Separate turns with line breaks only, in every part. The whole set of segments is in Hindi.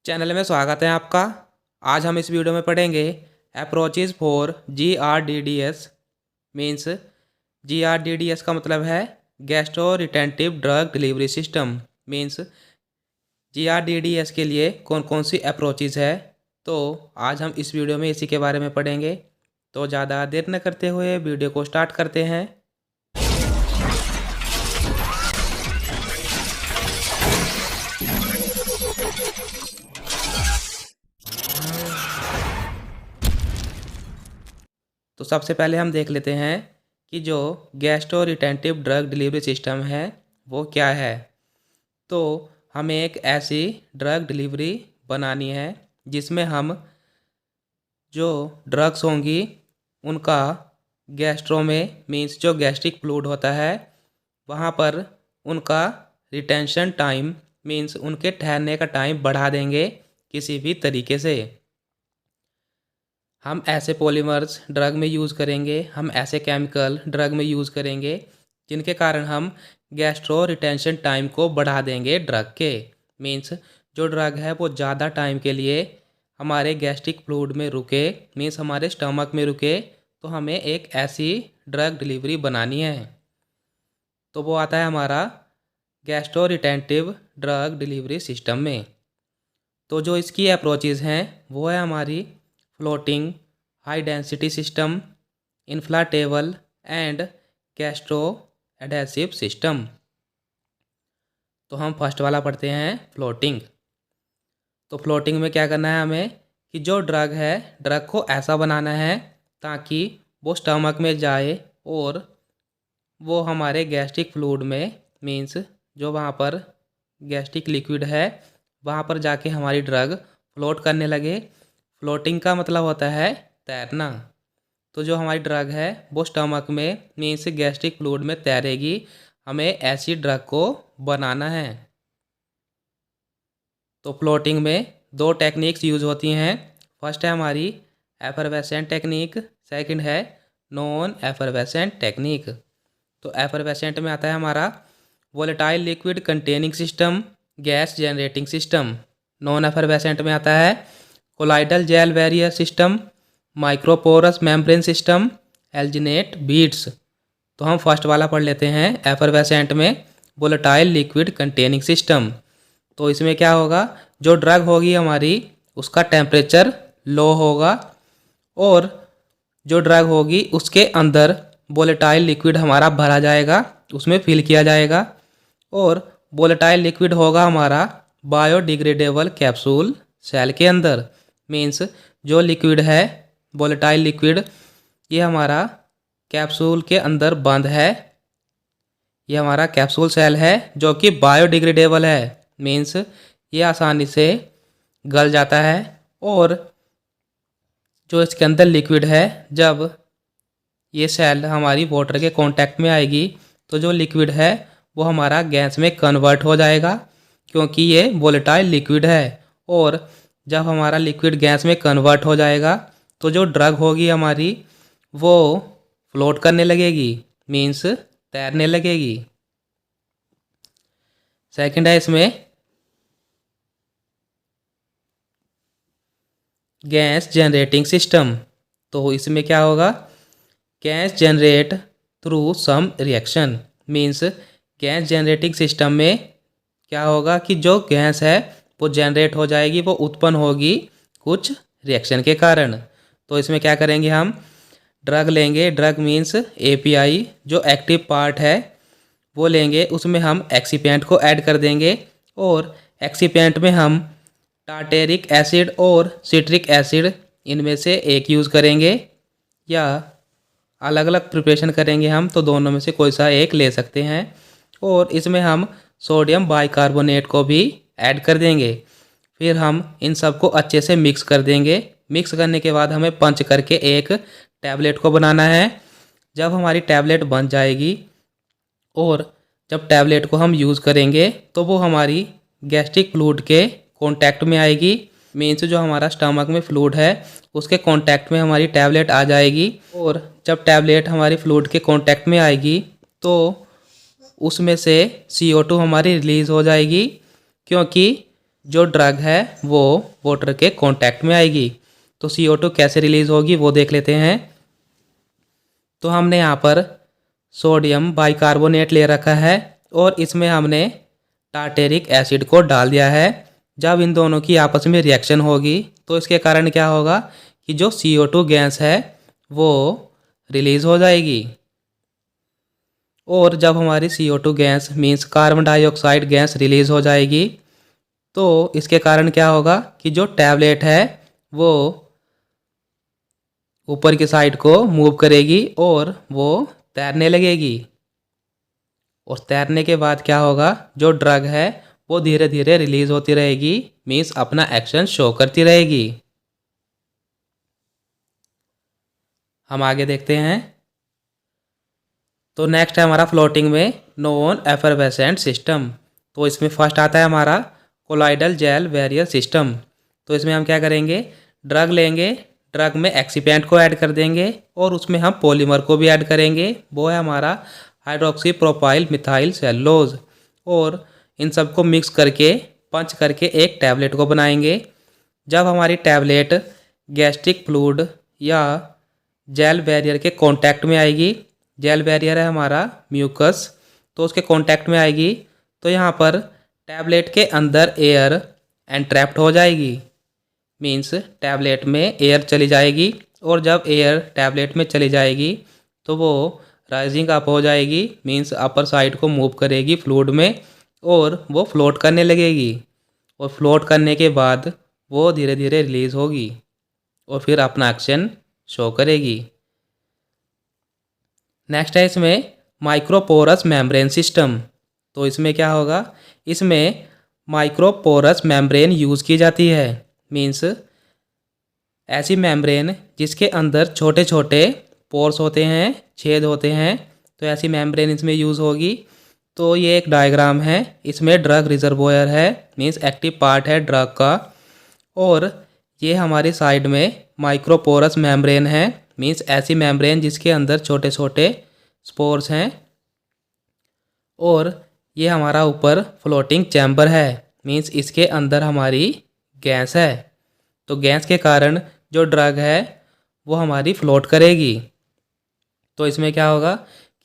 चैनल में स्वागत है आपका। आज हम इस वीडियो में पढ़ेंगे approaches for GRDDS। Means GRDDS का मतलब है gastro retentive drug delivery system. Means GRDDS के लिए कौन कौन सी अप्रोचेज है, तो आज हम इस वीडियो में इसी के बारे में पढ़ेंगे। तो ज़्यादा देर न करते हुए वीडियो को स्टार्ट करते हैं। तो सबसे पहले हम देख लेते हैं कि जो gastro retentive drug delivery system है वो क्या है। तो हमें एक ऐसी ड्रग डिलीवरी बनानी है जिसमें हम जो ड्रग्स होंगी उनका गैस्ट्रो में मीन्स जो गैस्ट्रिक फ्लूइड होता है वहाँ पर उनका रिटेंशन टाइम मीन्स उनके ठहरने का टाइम बढ़ा देंगे किसी भी तरीके से। हम ऐसे पॉलीमर्स ड्रग में यूज़ करेंगे, हम ऐसे केमिकल ड्रग में यूज़ करेंगे जिनके कारण हम गैस्ट्रो रिटेंशन टाइम को बढ़ा देंगे ड्रग के। मीन्स जो ड्रग है वो ज़्यादा टाइम के लिए हमारे गैस्ट्रिक फ्लूइड में रुके, मीन्स हमारे स्टमक में रुके। तो हमें एक ऐसी ड्रग डिलीवरी बनानी है, तो वो आता है हमारा gastro retentive drug delivery system में। तो जो इसकी अप्रोचेज़ हैं वो है हमारी floating, high density system, inflatable and gastro adhesive system. तो हम फर्स्ट वाला पढ़ते हैं फ्लोटिंग। तो फ्लोटिंग में क्या करना है हमें कि जो ड्रग है ड्रग को ऐसा बनाना है ताकि वो स्टमक में जाए और वो हमारे गैस्ट्रिक फ्लूइड में मीन्स जो वहाँ पर गैस्ट्रिक लिक्विड है वहाँ पर जाके हमारी ड्रग फ्लोट करने लगे। फ्लोटिंग का मतलब होता है तैरना। तो जो हमारी ड्रग है वो स्टमक में मीन्स गैस्ट्रिक फ्लूइड में तैरेगी। हमें ऐसी ड्रग को बनाना है। तो फ्लोटिंग में दो टेक्निक्स यूज़ होती हैं। फर्स्ट है हमारी एफरवेसेंट टेक्निक, सेकंड है नॉन एफरवेसेंट टेक्निक। तो एफरवेसेंट में आता है हमारा volatile liquid containing system, gas generating system. Non effervescent में आता है colloidal gel barrier system, microporous membrane system, alginate beads. तो हम फर्स्ट वाला पढ़ लेते हैं एफरवेसेंट में वोलेटाइल लिक्विड कंटेनिंग सिस्टम। तो इसमें क्या होगा, जो ड्रग होगी हमारी उसका टेम्परेचर लो होगा और जो ड्रग होगी उसके अंदर वोलेटाइल लिक्विड हमारा भरा जाएगा, उसमें फिल किया जाएगा। और वोलेटाइल लिक्विड होगा हमारा बायोडिग्रेडेबल कैप्सूल सेल के अंदर। मीन्स जो लिक्विड है वोलेटाइल लिक्विड ये हमारा कैप्सूल के अंदर बंद है। ये हमारा कैप्सूल सेल है जो कि बायोडिग्रेडेबल है। मीन्स ये आसानी से गल जाता है। और जो इसके अंदर लिक्विड है जब ये सेल हमारी वाटर के कांटेक्ट में आएगी तो जो लिक्विड है वो हमारा गैस में कन्वर्ट हो जाएगा क्योंकि ये वोलेटाइल लिक्विड है। और जब हमारा लिक्विड गैस में कन्वर्ट हो जाएगा तो जो ड्रग होगी हमारी वो फ्लोट करने लगेगी, मीन्स तैरने लगेगी। सेकंड है इसमें गैस जनरेटिंग सिस्टम। तो इसमें क्या होगा, gas generate through some reaction. Means gas generating system में क्या होगा कि जो गैस है वो जनरेट हो जाएगी, वो उत्पन्न होगी कुछ रिएक्शन के कारण। तो इसमें क्या करेंगे, हम ड्रग लेंगे, ड्रग मीन्स API जो एक्टिव पार्ट है वो लेंगे, उसमें हम एक्सीपेंट को ऐड कर देंगे और एक्सीपेंट में हम टार्टेरिक एसिड और सिट्रिक एसिड इनमें से एक यूज़ करेंगे या अलग अलग प्रिपरेशन करेंगे हम, तो दोनों में से कोई सा एक ले सकते हैं। और इसमें हम सोडियम बाइकार्बोनेट को भी ऐड कर देंगे। फिर हम इन सब को अच्छे से मिक्स कर देंगे। मिक्स करने के बाद हमें पंच करके एक टैबलेट को बनाना है। जब हमारी टैबलेट बन जाएगी और जब टैबलेट को हम यूज़ करेंगे तो वो हमारी गैस्ट्रिक फ्लूइड के कांटेक्ट में आएगी। मीन्स जो हमारा स्टमक में फ्लूइड है उसके कांटेक्ट में हमारी टैबलेट आ जाएगी। और जब टैबलेट हमारी फ्लूइड के कांटेक्ट में आएगी तो उसमें से CO2 हमारी रिलीज़ हो जाएगी क्योंकि जो ड्रग है वो वाटर के कांटेक्ट में आएगी। तो CO2 कैसे रिलीज़ होगी वो देख लेते हैं। तो हमने यहाँ पर सोडियम बाइकार्बोनेट ले रखा है और इसमें हमने टार्टेरिक एसिड को डाल दिया है। जब इन दोनों की आपस में रिएक्शन होगी तो इसके कारण क्या होगा कि जो CO2 गैस है वो रिलीज़ हो जाएगी। और जब हमारी CO2 gas means carbon dioxide gas release हो जाएगी तो इसके कारण क्या होगा कि जो टैबलेट है वो ऊपर की साइड को मूव करेगी और वो तैरने लगेगी। और तैरने के बाद क्या होगा, जो ड्रग है वो धीरे धीरे रिलीज़ होती रहेगी, मीन्स अपना एक्शन शो करती रहेगी। हम आगे देखते हैं। तो नेक्स्ट है हमारा फ्लोटिंग में नॉन एफरवेसेंट सिस्टम। तो इसमें फर्स्ट आता है हमारा कोलाइडल जेल बैरियर सिस्टम। तो इसमें हम क्या करेंगे, ड्रग लेंगे, ड्रग में एक्सीपेंट को ऐड कर देंगे और उसमें हम पॉलीमर को भी ऐड करेंगे, वो है हमारा हाइड्रोक्सी प्रोपाइल मिथाइल सेलुलोज। और इन सबको मिक्स करके पंच करके एक टैबलेट को बनाएंगे। जब हमारी टैबलेट गैस्ट्रिक फ्लूइड या जेल बैरियर के कांटेक्ट में आएगी, जेल बैरियर है हमारा म्यूकस, तो उसके कांटेक्ट में आएगी तो यहाँ पर टैबलेट के अंदर एयर एंट्रैप्ट हो जाएगी, मीन्स टैबलेट में एयर चली जाएगी। और जब एयर टैबलेट में चली जाएगी तो वो राइजिंग अप हो जाएगी, मीन्स अपर साइड को मूव करेगी फ्लूइड में और वो फ्लोट करने लगेगी। और फ्लोट करने के बाद वो धीरे धीरे रिलीज़ होगी और फिर अपना एक्शन शो करेगी। नेक्स्ट है इसमें माइक्रोपोरस मेम्ब्रेन सिस्टम। तो इसमें क्या होगा, इसमें माइक्रोपोरस मेम्ब्रेन यूज़ की जाती है, मीन्स ऐसी मेम्ब्रेन जिसके अंदर छोटे छोटे पोर्स होते हैं, छेद होते हैं, तो ऐसी मेम्ब्रेन इसमें यूज़ होगी। तो ये एक डायग्राम है, इसमें ड्रग रिजर्वोयर है, मीन्स एक्टिव पार्ट है ड्रग का, और ये हमारी साइड में माइक्रोपोरस मेम्ब्रेन है, मीन्स ऐसी मेम्ब्रेन जिसके अंदर छोटे छोटे स्पोर्स हैं। और ये हमारा ऊपर फ्लोटिंग चैम्बर है, मीन्स इसके अंदर हमारी गैस है। तो गैस के कारण जो ड्रग है वो हमारी फ्लोट करेगी। तो इसमें क्या होगा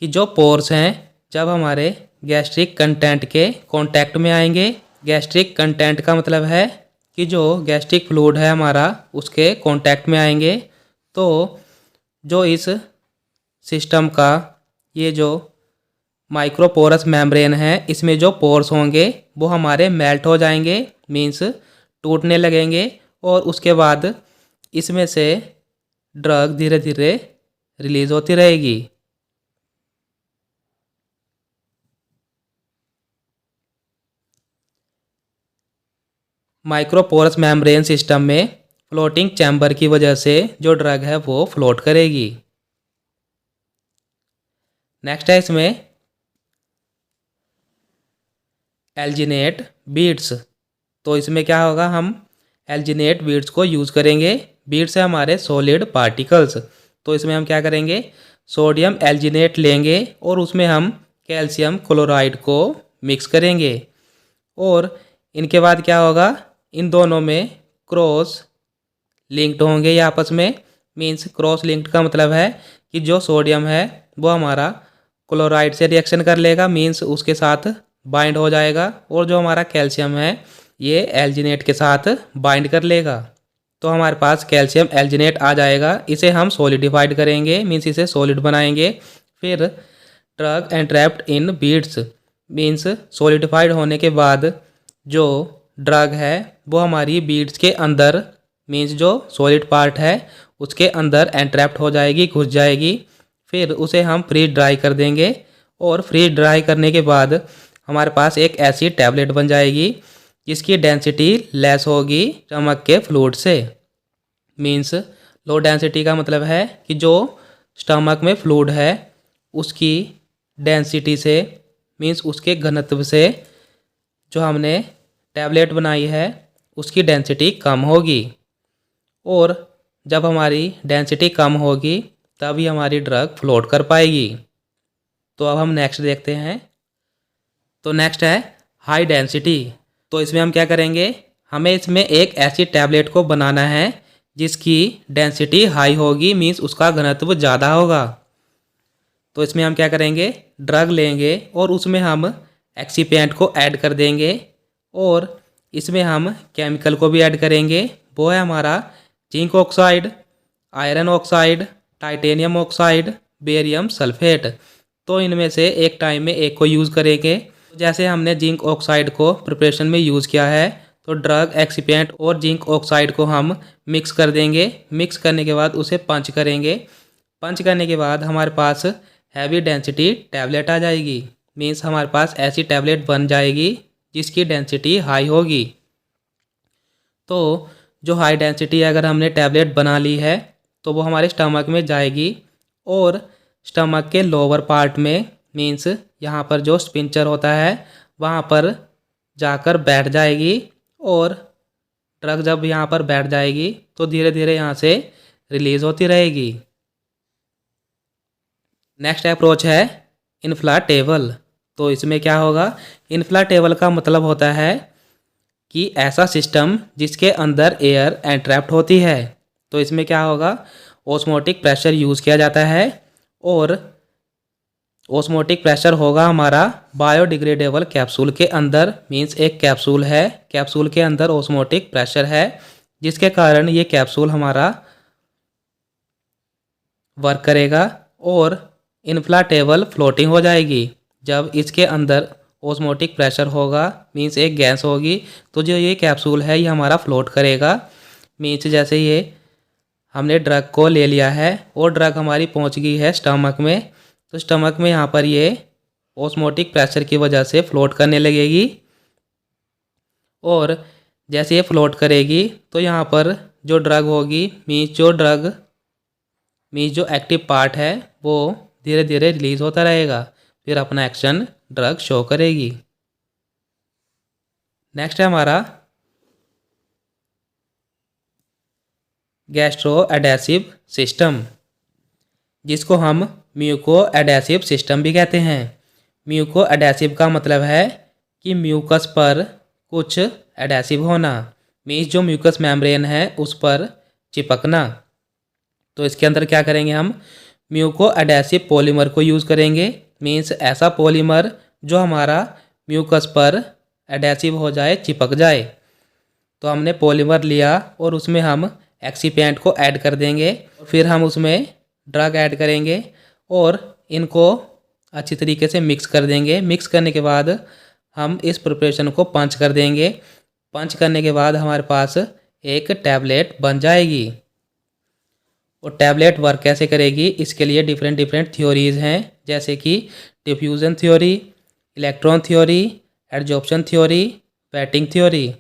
कि जो पोर्स हैं जब हमारे गैस्ट्रिक कंटेंट के कांटेक्ट में आएंगे, गैस्ट्रिक कंटेंट का मतलब है कि जो गैस्ट्रिक फ्लूइड है हमारा उसके कांटेक्ट में आएंगे, तो जो इस सिस्टम का ये जो माइक्रोपोरस मेम्ब्रेन है इसमें जो पोर्स होंगे वो हमारे मेल्ट हो जाएंगे, मीन्स टूटने लगेंगे, और उसके बाद इसमें से ड्रग धीरे धीरे रिलीज़ होती रहेगी। माइक्रोपोरस मेम्ब्रेन सिस्टम में फ्लोटिंग चैम्बर की वजह से जो ड्रग है वो फ्लोट करेगी। नेक्स्ट है इसमें एल्जिनेट बीड्स। तो इसमें क्या होगा, हम एल्जिनेट बीड्स को यूज़ करेंगे। बीड्स है हमारे सॉलिड पार्टिकल्स। तो इसमें हम क्या करेंगे, सोडियम एल्जिनेट लेंगे और उसमें हम कैल्शियम क्लोराइड को मिक्स करेंगे। और इनके बाद क्या होगा, इन दोनों में क्रॉस लिंक्ड होंगे ये आपस में, मीन्स क्रॉस लिंक्ड का मतलब है कि जो सोडियम है वो हमारा क्लोराइड से रिएक्शन कर लेगा, मीन्स उसके साथ बाइंड हो जाएगा, और जो हमारा कैल्शियम है ये एल्जिनेट के साथ बाइंड कर लेगा। तो हमारे पास कैल्शियम एल्जिनेट आ जाएगा। इसे हम सॉलिडिफाइड करेंगे, मीन्स इसे सॉलिड बनाएंगे। फिर ड्रग एंट्रैप्ड इन बीड्स, मीन्स सॉलिडिफाइड होने के बाद जो ड्रग है वो हमारी बीड्स के अंदर, मीन्स जो सॉलिड पार्ट है उसके अंदर एंट्रैप्ड हो जाएगी, घुस जाएगी। फिर उसे हम फ्रीज ड्राई कर देंगे, और फ्रीज ड्राई करने के बाद हमारे पास एक ऐसी टैबलेट बन जाएगी जिसकी डेंसिटी लेस होगी स्टमक के फ्लूइड से। मीन्स लो डेंसिटी का मतलब है कि जो स्टमक में फ्लूइड है उसकी डेंसिटी से, मीन्स उसके घनत्व से जो हमने टैबलेट बनाई है उसकी डेंसिटी कम होगी। और जब हमारी डेंसिटी कम होगी तभी हमारी ड्रग फ्लोट कर पाएगी। तो अब हम नेक्स्ट देखते हैं। तो नेक्स्ट है हाई डेंसिटी। तो इसमें हम क्या करेंगे, हमें इसमें एक ऐसी टैबलेट को बनाना है जिसकी डेंसिटी हाई होगी, मीन्स उसका घनत्व ज़्यादा होगा। तो इसमें हम क्या करेंगे, ड्रग लेंगे और उसमें हम एक्सीपेंट को ऐड कर देंगे और इसमें हम केमिकल को भी ऐड करेंगे। वो है हमारा zinc oxide, iron oxide, titanium oxide, barium sulphate. तो इनमें से एक टाइम में एक को यूज़ करेंगे। जैसे हमने जिंक ऑक्साइड को प्रिपरेशन में यूज़ किया है, तो ड्रग, एक्सीपेंट और जिंक ऑक्साइड को हम मिक्स कर देंगे। मिक्स करने के बाद उसे पंच करेंगे। पंच करने के बाद हमारे पास हैवी डेंसिटी टैबलेट आ जाएगी। मीन्स हमारे पास ऐसी टैबलेट बन जाएगी जिसकी डेंसिटी हाई होगी। तो जो हाई डेंसिटी अगर हमने टैबलेट बना ली है तो वो हमारे स्टमक में जाएगी और स्टमक के लोअर पार्ट में, मीन्स यहाँ पर जो स्पिंचर होता है वहाँ पर जाकर बैठ जाएगी। और ड्रग जब यहाँ पर बैठ जाएगी तो धीरे धीरे यहाँ से रिलीज़ होती रहेगी। नेक्स्ट अप्रोच है इन्फ्लाटेबल। तो इसमें क्या होगा, इन्फ्लाटेबल का मतलब होता है कि ऐसा सिस्टम जिसके अंदर एयर एंट्रैप्ट होती है। तो इसमें क्या होगा, ऑस्मोटिक प्रेशर यूज़ किया जाता है और ऑस्मोटिक प्रेशर होगा हमारा बायोडिग्रेडेबल कैप्सूल के अंदर। मीन्स एक कैप्सूल है, कैप्सूल के अंदर ऑस्मोटिक प्रेशर है जिसके कारण ये कैप्सूल हमारा वर्क करेगा और इन्फ्लाटेबल फ्लोटिंग हो जाएगी। जब इसके अंदर ऑस्मोटिक प्रेशर होगा, मीन्स एक गैस होगी, तो जो ये कैप्सूल है ये हमारा फ्लोट करेगा। मीन्स जैसे ये हमने ड्रग को ले लिया है और ड्रग हमारी पहुंच गई है स्टमक में, तो स्टमक में यहाँ पर ये ऑस्मोटिक प्रेशर की वजह से फ्लोट करने लगेगी। और जैसे ये फ्लोट करेगी तो यहाँ पर जो ड्रग होगी, मीन्स जो एक्टिव पार्ट है वो धीरे धीरे रिलीज होता रहेगा, फिर अपना एक्शन ड्रग शो करेगी। नेक्स्ट है हमारा गैस्ट्रो एडेसिव सिस्टम, जिसको हम म्यूको एडेसिव सिस्टम भी कहते हैं। म्यूको एडेसिव का मतलब है कि म्यूकस पर कुछ एडेसिव होना, मीन्स जो म्यूकस मेम्ब्रेन है उस पर चिपकना। तो इसके अंदर क्या करेंगे, हम म्यूको एडेसिव पॉलीमर को यूज़ करेंगे। मीन्स ऐसा पॉलीमर जो हमारा म्यूकस पर एडेसिव हो जाए, चिपक जाए। तो हमने पॉलीमर लिया और उसमें हम एक्सीपेंट को ऐड कर देंगे, फिर हम उसमें ड्रग ऐड करेंगे और इनको अच्छी तरीके से मिक्स कर देंगे। मिक्स करने के बाद हम इस प्रिपरेशन को पंच कर देंगे। पंच करने के बाद हमारे पास एक टैबलेट बन जाएगी। और टैबलेट वर्क कैसे करेगी, इसके लिए डिफरेंट थ्योरीज हैं, जैसे कि diffusion theory, electron theory, adsorption theory, waiting theory.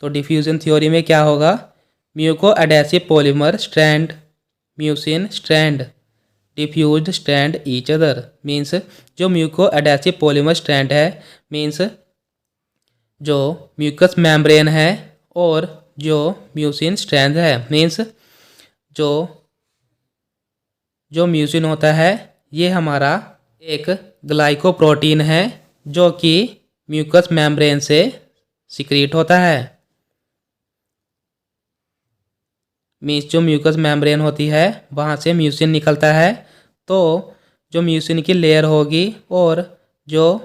तो डिफ्यूज़न थ्योरी में क्या होगा, muco adhesive polymer strand, mucin strand, diffused strand each other. Means जो म्यूको एडेसिव पॉलीमर स्ट्रैंड है, मीन्स जो म्यूकस मेम्ब्रेन है, और जो म्यूसिन स्ट्रैंड है, मीन्स जो म्यूसिन होता है ये हमारा एक ग्लाइकोप्रोटीन है जो कि म्यूकस मेम्ब्रेन से सिक्रीट होता है। मीन्स जो म्यूकस मेम्ब्रेन होती है वहाँ से म्यूसिन निकलता है। तो जो म्यूसिन की लेयर होगी और जो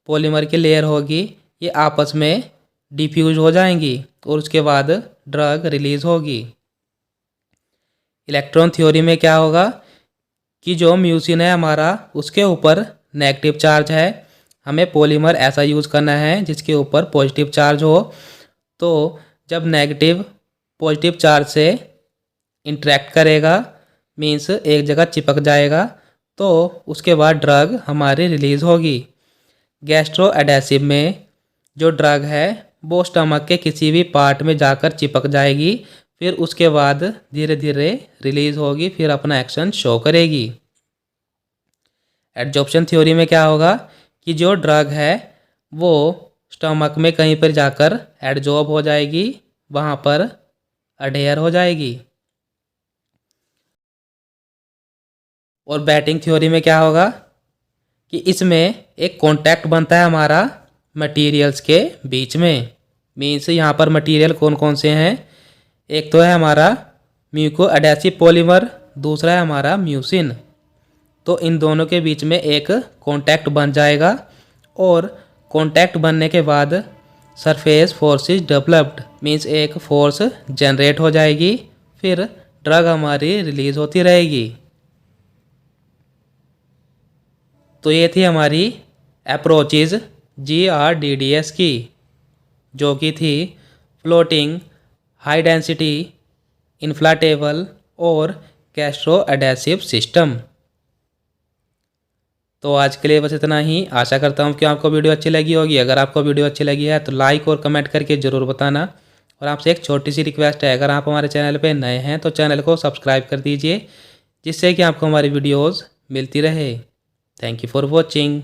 पॉलीमर की लेयर होगी ये आपस में डिफ्यूज हो जाएंगी और उसके बाद ड्रग रिलीज़ होगी। इलेक्ट्रॉन थ्योरी में क्या होगा कि जो म्यूसिन है हमारा उसके ऊपर नेगेटिव चार्ज है, हमें पॉलीमर ऐसा यूज़ करना है जिसके ऊपर पॉजिटिव चार्ज हो। तो जब नेगेटिव पॉजिटिव चार्ज से इंटरेक्ट करेगा, मीन्स एक जगह चिपक जाएगा, तो उसके बाद ड्रग हमारी रिलीज़ होगी। गैस्ट्रो एडेसिव में जो ड्रग है वो स्टमक के किसी भी पार्ट में जाकर चिपक जाएगी, फिर उसके बाद धीरे धीरे रिलीज़ होगी, फिर अपना एक्शन शो करेगी। एडजॉर्प्शन थ्योरी में क्या होगा कि जो ड्रग है वो स्टमक में कहीं पर जाकर एडजॉर्ब हो जाएगी, वहाँ पर अडेयर हो जाएगी। और बैटिंग थ्योरी में क्या होगा कि इसमें एक कांटेक्ट बनता है हमारा मटेरियल्स के बीच में, मीन्स यहाँ पर मटेरियल कौन कौन से हैं। एक तो है हमारा म्यूको एडेसिव पॉलीमर, दूसरा है हमारा म्यूसिन। तो इन दोनों के बीच में एक कॉन्टैक्ट बन जाएगा और कॉन्टैक्ट बनने के बाद surface force is developed, means एक फोर्स जनरेट हो जाएगी, फिर ड्रग हमारी रिलीज होती रहेगी। तो ये थी हमारी अप्रोचेज GRDDS की, जो कि थी फ्लोटिंग, हाई डेंसिटी, इन्फ्लाटेबल और कैस्ट्रो एडेसिव सिस्टम। तो आज के लिए बस इतना ही। आशा करता हूँ कि आपको वीडियो अच्छी लगी होगी। अगर आपको वीडियो अच्छी लगी है तो लाइक और कमेंट करके ज़रूर बताना। और आपसे एक छोटी सी रिक्वेस्ट है, अगर आप हमारे चैनल पे नए हैं तो चैनल को सब्सक्राइब कर दीजिए, जिससे कि आपको हमारी वीडियोज़ मिलती रहे। Thank you for watching.